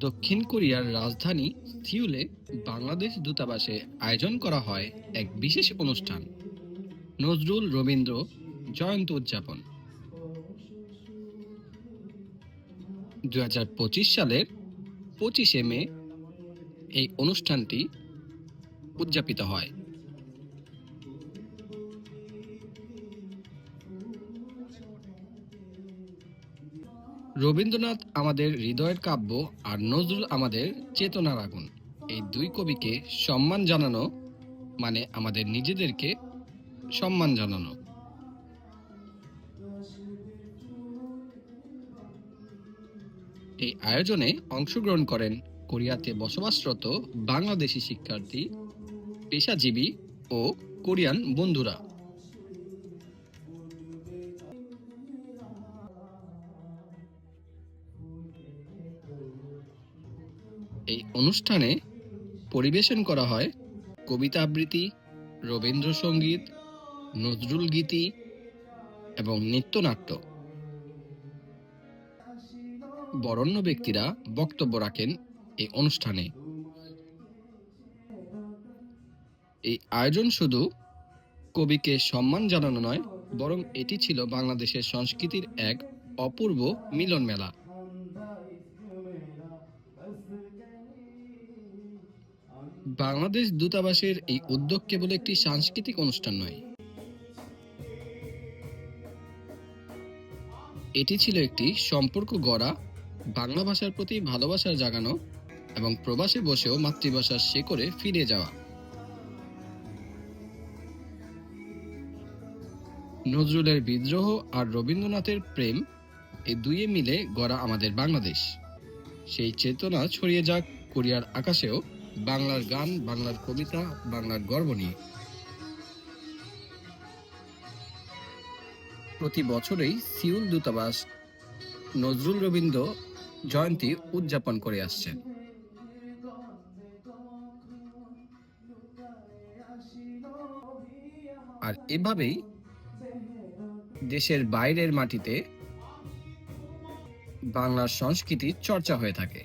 দক্ষিণ কোরিয়ার রাজধানী সিউলে বাংলাদেশ দূতাবাসে আয়োজন করা হয় এক বিশেষ অনুষ্ঠান, নজরুল রবীন্দ্র জয়ন্তী উদযাপন। 2025 সালের 25শে মে এই অনুষ্ঠানটি উদযাপিত হয়। রবীন্দ্রনাথ আমাদের হৃদয়ের কাব্য আর নজরুল আমাদের চেতনার আগুন। এই দুই কবিকে সম্মান জানানো মানে আমাদের নিজেদেরকে সম্মান জানানো। এই আয়োজনে অংশগ্রহণ করেন কোরিয়াতে বসবাসরত বাংলাদেশি শিক্ষার্থী, পেশাজীবী ও কোরিয়ান বন্ধুরা। এই অনুষ্ঠানে পরিবেশন করা হয় কবিতা আবৃত্তি, রবীন্দ্রসঙ্গীত, নজরুল গীতি এবং নৃত্যনাট্য। বরেণ্য ব্যক্তিরা বক্তব্য রাখেন এই অনুষ্ঠানে। এই আয়োজন শুধু কবিকে সম্মান জানানো নয়, বরং এটি ছিল বাংলাদেশের সংস্কৃতির এক অপূর্ব মিলন মেলা। বাংলাদেশ দূতাবাসের এই উদ্যোগ কেবল একটি সাংস্কৃতিক অনুষ্ঠান নয়, এটি ছিল একটি সম্পর্ক গড়া, বাংলা ভাষার প্রতি ভালোবাসার জাগানো এবং প্রবাসে বসেও মাতৃভাষার শেকড়ে ফিরে যাওয়া। নজরুলের বিদ্রোহ আর রবীন্দ্রনাথের প্রেম, এই দুইয়ে মিলে গড়া আমাদের বাংলাদেশ। সেই চেতনা ছড়িয়ে যাক কোরিয়ার আকাশেও, বাংলার গান, বাংলার কবিতা, বাংলার গর্ব নিয়ে। প্রতি বছরেই সিউল দূতাবাস নজরুল রবীন্দ্র জয়ন্তী উদযাপন করে আসছে। আর এভাবেই দেশের বাইরের মাটিতে বাংলার সংস্কৃতির চর্চা হয়ে থাকে।